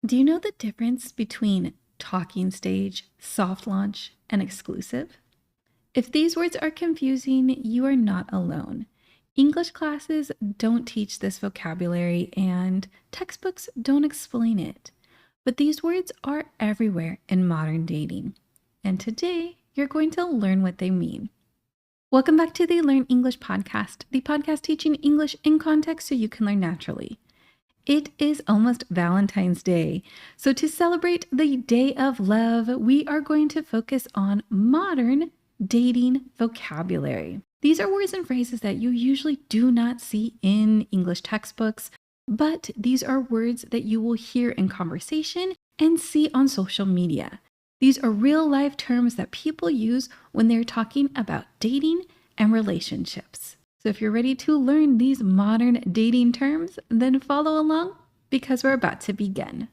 Do you know the difference between talking stage, soft launch, and exclusive? If these words are confusing, you are not alone. English classes don't teach this vocabulary and textbooks don't explain it. But these words are everywhere in modern dating. And today, you're going to learn what they mean. Welcome back to the Learn English podcast, the podcast teaching English in context so you can learn naturally. It is almost Valentine's Day, so to celebrate the day of love, we are going to focus on modern dating vocabulary. These are words and phrases that you usually do not see in English textbooks, but these are words that you will hear in conversation and see on social media. These are real-life terms that people use when they're talking about dating and relationships. So if you're ready to learn these modern dating terms, then follow along because we're about to begin.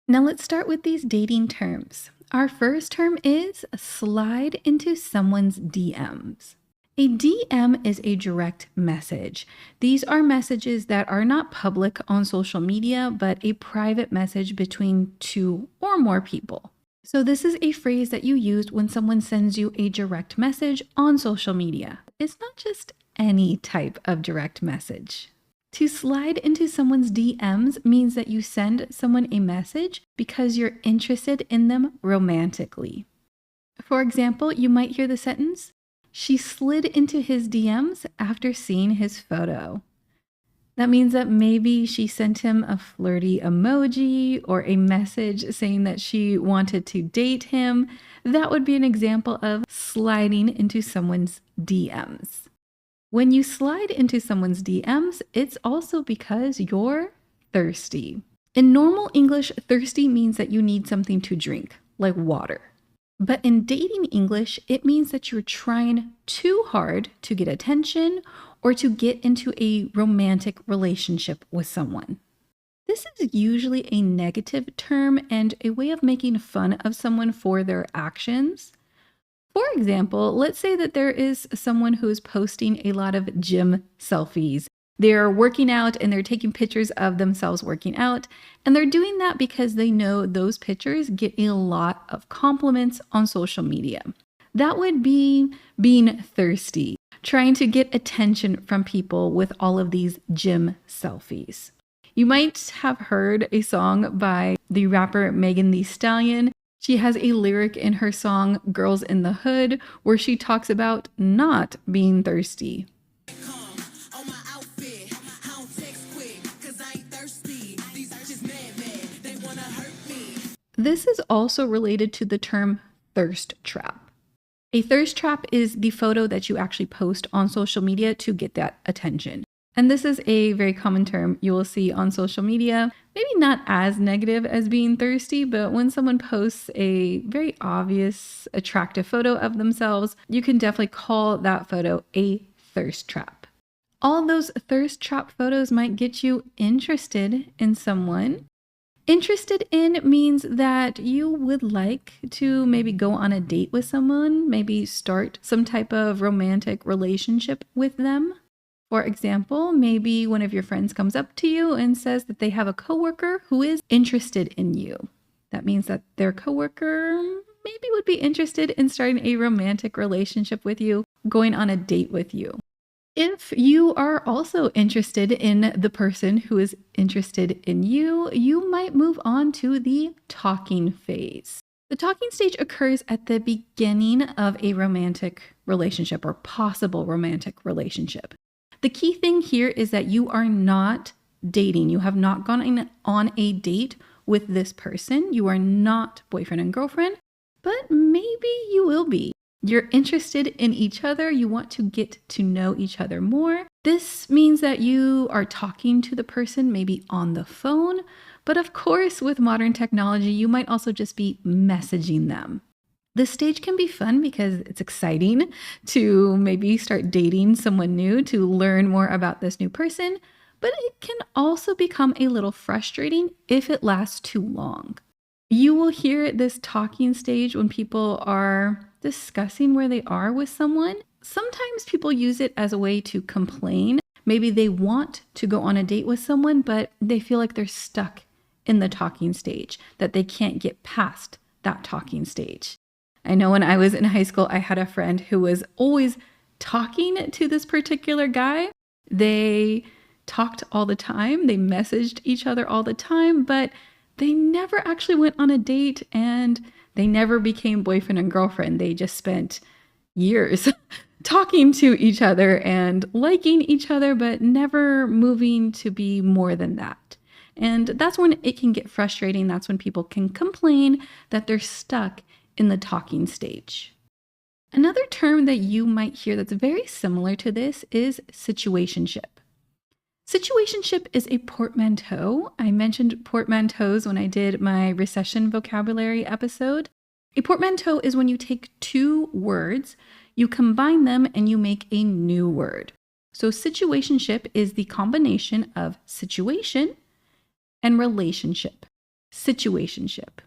Now let's start with these dating terms. Our first term is slide into someone's DMs. A DM is a direct message. These are messages that are not public on social media, but a private message between two or more people. So this is a phrase that you use when someone sends you a direct message on social media. It's not just any type of direct message. To slide into someone's DMs means that you send someone a message because you're interested in them romantically. For example, you might hear the sentence, "She slid into his DMs after seeing his photo." That means that maybe she sent him a flirty emoji or a message saying that she wanted to date him. That would be an example of sliding into someone's DMs. When you slide into someone's DMs, it's also because you're thirsty. In normal English, thirsty means that you need something to drink, like water. But in dating English, it means that you're trying too hard to get attention or to get into a romantic relationship with someone. This is usually a negative term and a way of making fun of someone for their actions. For example, let's say that there is someone who is posting a lot of gym selfies. They're working out and they're taking pictures of themselves working out, and they're doing that because they know those pictures get a lot of compliments on social media. That would be being thirsty, trying to get attention from people with all of these gym selfies. You might have heard a song by the rapper Megan Thee Stallion. She has a lyric in her song Girls in the Hood where she talks about not being thirsty. This is also related to the term thirst trap. A thirst trap is the photo that you actually post on social media to get that attention. And this is a very common term you will see on social media, maybe not as negative as being thirsty, but when someone posts a very obvious, attractive photo of themselves, you can definitely call that photo a thirst trap. All those thirst trap photos might get you interested in someone. Interested in means that you would like to maybe go on a date with someone, maybe start some type of romantic relationship with them. For example, maybe one of your friends comes up to you and says that they have a coworker who is interested in you. That means that their coworker maybe would be interested in starting a romantic relationship with you, going on a date with you. If you are also interested in the person who is interested in you, you might move on to the talking phase. The talking stage occurs at the beginning of a romantic relationship or possible romantic relationship. The key thing here is that you are not dating. You have not gone on a date with this person. You are not boyfriend and girlfriend, but maybe you will be. You're interested in each other. You want to get to know each other more. This means that you are talking to the person maybe on the phone, but of course, with modern technology, you might also just be messaging them. This stage can be fun because it's exciting to maybe start dating someone new, to learn more about this new person, but it can also become a little frustrating if it lasts too long. You will hear this talking stage when people are discussing where they are with someone. Sometimes people use it as a way to complain Maybe they want to go on a date with someone, but they feel like they're stuck in the talking stage, that they can't get past that talking stage. I know when I was in high school, I had a friend who was always talking to this particular guy. They talked all the time, they messaged each other all the time, but they never actually went on a date and they never became boyfriend and girlfriend. They just spent years talking to each other and liking each other, but never moving to be more than that. And that's when it can get frustrating. That's when people can complain that they're stuck in the talking stage. Another term that you might hear that's very similar to this is situationship. Situationship is a portmanteau. I mentioned portmanteaus when I did my recession vocabulary episode. A portmanteau is when you take two words, you combine them, and you make a new word. So situationship is the combination of situation and relationship. Situationship.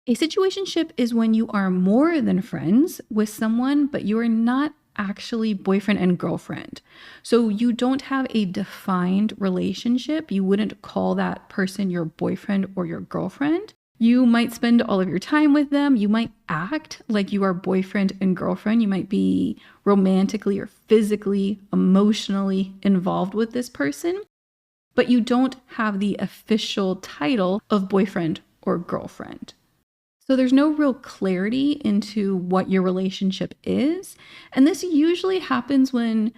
A situationship is when you are more than friends with someone, but you are not actually boyfriend and girlfriend. So you don't have a defined relationship. You wouldn't call that person your boyfriend or your girlfriend. You might spend all of your time with them. You might act like you are boyfriend and girlfriend. You might be romantically or physically, emotionally involved with this person, but you don't have the official title of boyfriend or girlfriend. So there's no real clarity into what your relationship is. And this usually happens when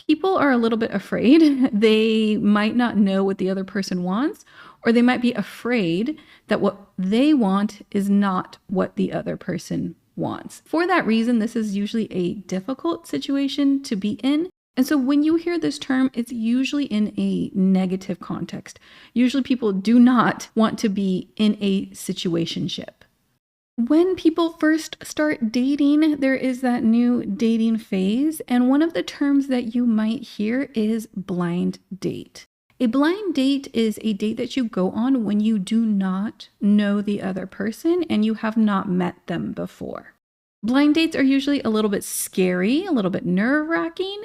people are a little bit afraid. They might not know what the other person wants, or they might be afraid that what they want is not what the other person wants. For that reason, this is usually a difficult situation to be in. And so when you hear this term, it's usually in a negative context. Usually people do not want to be in a situationship. When people first start dating, there is that new dating phase, and one of the terms that you might hear is blind date. A blind date is a date that you go on when you do not know the other person and you have not met them before. Blind dates are usually a little bit scary, a little bit nerve-wracking.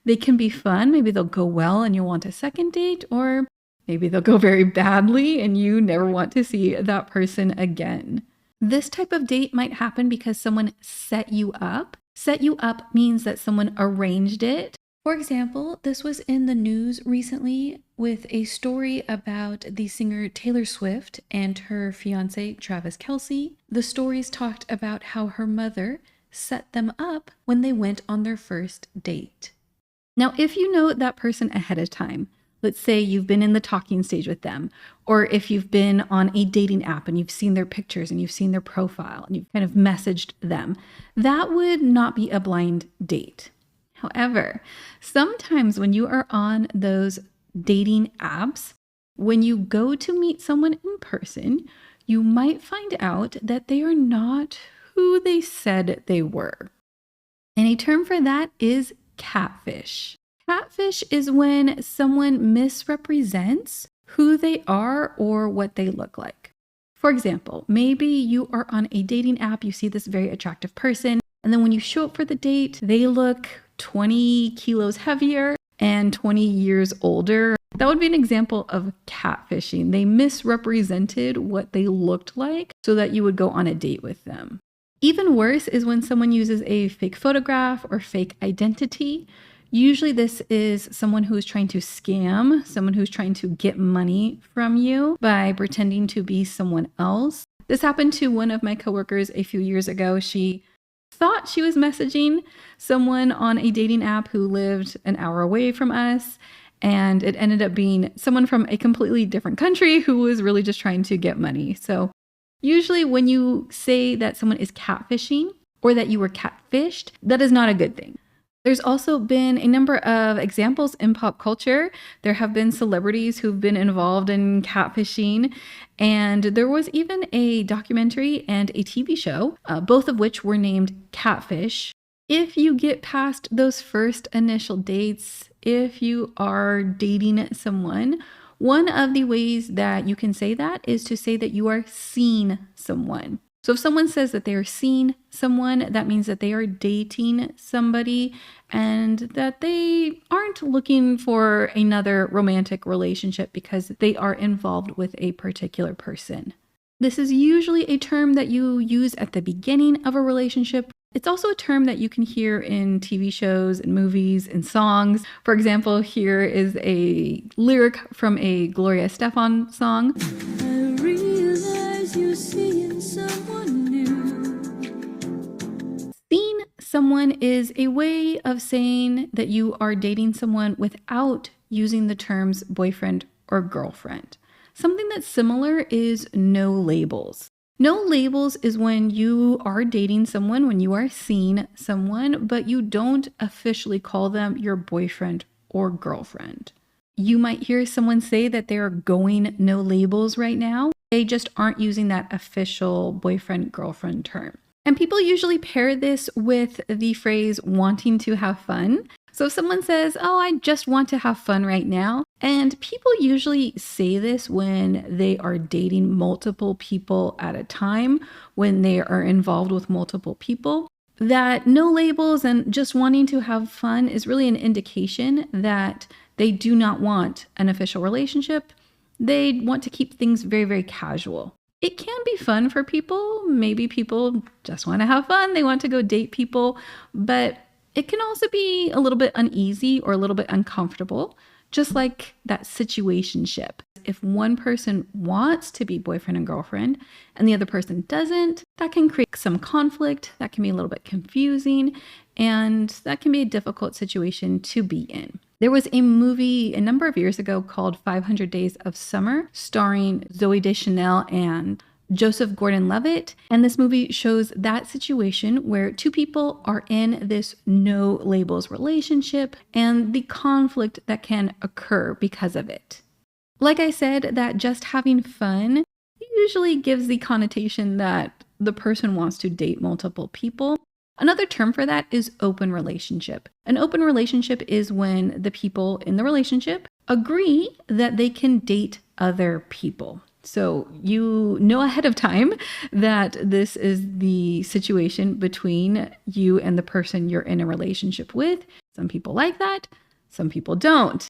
They can be fun. Maybe they'll go well and you'll want a second date, or maybe they'll go very badly and you never want to see that person again. This type of date might happen because someone set you up. Set you up means that someone arranged it. For example, this was in the news recently with a story about the singer Taylor Swift and her fiance Travis Kelce. The stories talked about how her mother set them up when they went on their first date. Now, if you know that person ahead of time, let's say you've been in the talking stage with them, or if you've been on a dating app and you've seen their pictures and you've seen their profile and you've kind of messaged them, that would not be a blind date. However, sometimes when you are on those dating apps, when you go to meet someone in person, you might find out that they are not who they said they were. And a term for that is catfish. Catfish is when someone misrepresents who they are or what they look like. For example, maybe you are on a dating app, you see this very attractive person, and then when you show up for the date, they look 20 kilos heavier and 20 years older. That would be an example of catfishing. They misrepresented what they looked like so that you would go on a date with them. Even worse is when someone uses a fake photograph or fake identity. Usually this is someone who's trying to scam, someone who's trying to get money from you by pretending to be someone else. This happened to one of my coworkers a few years ago. She thought she was messaging someone on a dating app who lived an hour away from us, and it ended up being someone from a completely different country who was really just trying to get money. So usually when you say that someone is catfishing or that you were catfished, that is not a good thing. There's also been a number of examples in pop culture. There have been celebrities who've been involved in catfishing, and there was even a documentary and a TV show, both of which were named Catfish. If you get past those first initial dates, if you are dating someone, one of the ways that you can say that is to say that you are seeing someone. So if someone says that they are seeing someone, that means that they are dating somebody and that they aren't looking for another romantic relationship because they are involved with a particular person. This is usually a term that you use at the beginning of a relationship. It's also a term that you can hear in TV shows and movies and songs. For example, here is a lyric from a Gloria Estefan song. I realize you're seeing someone new. Seeing someone is a way of saying that you are dating someone without using the terms boyfriend or girlfriend. Something that's similar is no labels. No labels is when you are dating someone, when you are seeing someone, but you don't officially call them your boyfriend or girlfriend. You might hear someone say that they're going no labels right now. They just aren't using that official boyfriend-girlfriend term. And people usually pair this with the phrase wanting to have fun. So if someone says, oh, I just want to have fun right now, and people usually say this when they are dating multiple people at a time, when they are involved with multiple people, that no labels and just wanting to have fun is really an indication that they do not want an official relationship. They want to keep things very, very casual. It can be fun for people. Maybe people just want to have fun. They want to go date people, but it can also be a little bit uneasy or a little bit uncomfortable, just like that situationship. If one person wants to be boyfriend and girlfriend and the other person doesn't, that can create some conflict, that can be a little bit confusing, and that can be a difficult situation to be in. There was a movie a number of years ago called 500 Days of Summer, starring Zooey Deschanel and Joseph Gordon-Levitt. And this movie shows that situation where two people are in this no labels relationship and the conflict that can occur because of it. Like I said, that just having fun usually gives the connotation that the person wants to date multiple people. Another term for that is open relationship. An open relationship is when the people in the relationship agree that they can date other people. So you know ahead of time that this is the situation between you and the person you're in a relationship with. Some people like that, some people don't.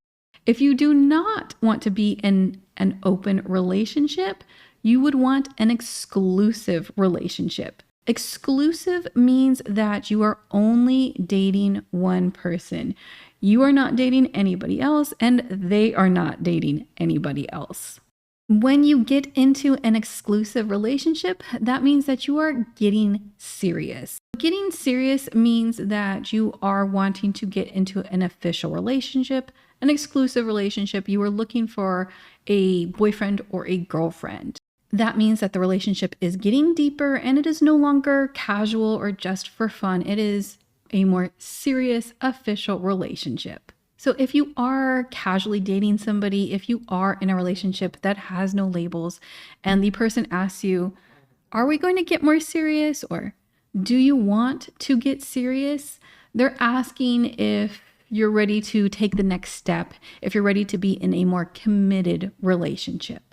If you do not want to be in an open relationship, you would want an exclusive relationship. Exclusive means that you are only dating one person. You are not dating anybody else, and they are not dating anybody else. When you get into an exclusive relationship, that means that you are getting serious. Getting serious means that you are wanting to get into an official relationship, an exclusive relationship. You are looking for a boyfriend or a girlfriend. That means that the relationship is getting deeper and it is no longer casual or just for fun. It is a more serious, official relationship. So if you are casually dating somebody, if you are in a relationship that has no labels and the person asks you, are we going to get more serious or do you want to get serious? They're asking if you're ready to take the next step, if you're ready to be in a more committed relationship.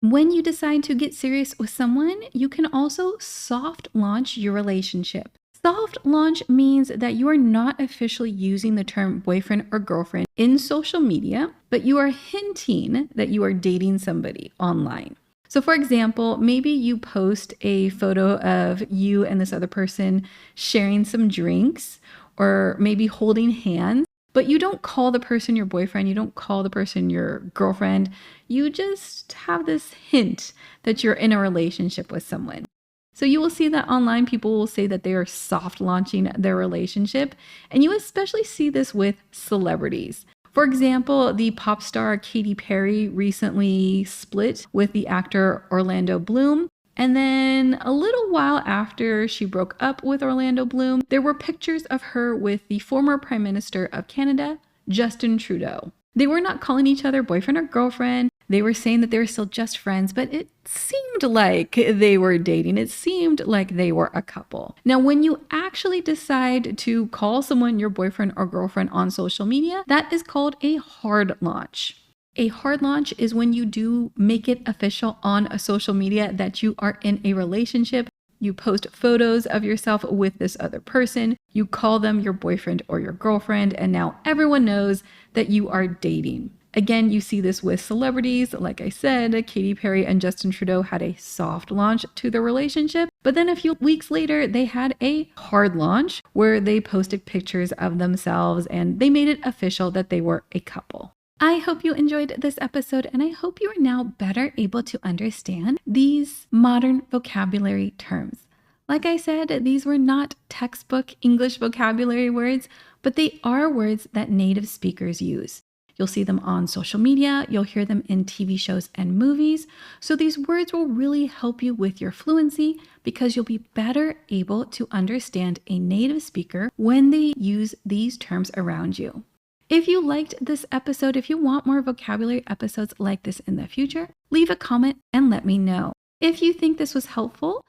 When you decide to get serious with someone, you can also soft launch your relationship. Soft launch means that you are not officially using the term boyfriend or girlfriend in social media, but you are hinting that you are dating somebody online. So for example, maybe you post a photo of you and this other person sharing some drinks or maybe holding hands, but you don't call the person your boyfriend, you don't call the person your girlfriend. You just have this hint that you're in a relationship with someone. So you will see that online people will say that they are soft launching their relationship, and you especially see this with celebrities. For example, the pop star Katy Perry recently split with the actor Orlando Bloom. And then a little while after she broke up with Orlando Bloom, there were pictures of her with the former Prime Minister of Canada, Justin Trudeau. They were not calling each other boyfriend or girlfriend. They were saying that they were still just friends, but it seemed like they were dating. It seemed like they were a couple. Now, when you actually decide to call someone your boyfriend or girlfriend on social media, that is called a hard launch. A hard launch is when you do make it official on a social media that you are in a relationship. You post photos of yourself with this other person. You call them your boyfriend or your girlfriend, and now everyone knows that you are dating. Again, you see this with celebrities. Like I said, Katy Perry and Justin Trudeau had a soft launch to their relationship, but then a few weeks later, they had a hard launch where they posted pictures of themselves and they made it official that they were a couple. I hope you enjoyed this episode, and I hope you are now better able to understand these modern vocabulary terms. Like I said, these were not textbook English vocabulary words, but they are words that native speakers use. You'll see them on social media, you'll hear them in TV shows and movies. So these words will really help you with your fluency because you'll be better able to understand a native speaker when they use these terms around you. If you liked this episode, if you want more vocabulary episodes like this in the future, leave a comment and let me know. If you think this was helpful,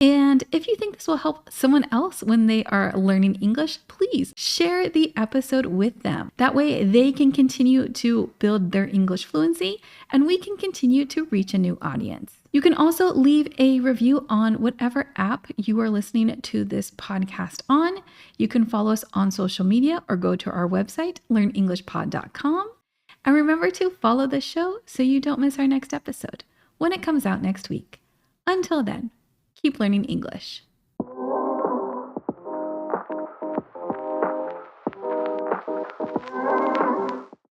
and if you think this will help someone else when they are learning English, please share the episode with them. That way they can continue to build their English fluency and we can continue to reach a new audience. You can also leave a review on whatever app you are listening to this podcast on. You can follow us on social media or go to our website, learnenglishpod.com. And remember to follow the show so you don't miss our next episode when it comes out next week. Until then, keep learning English.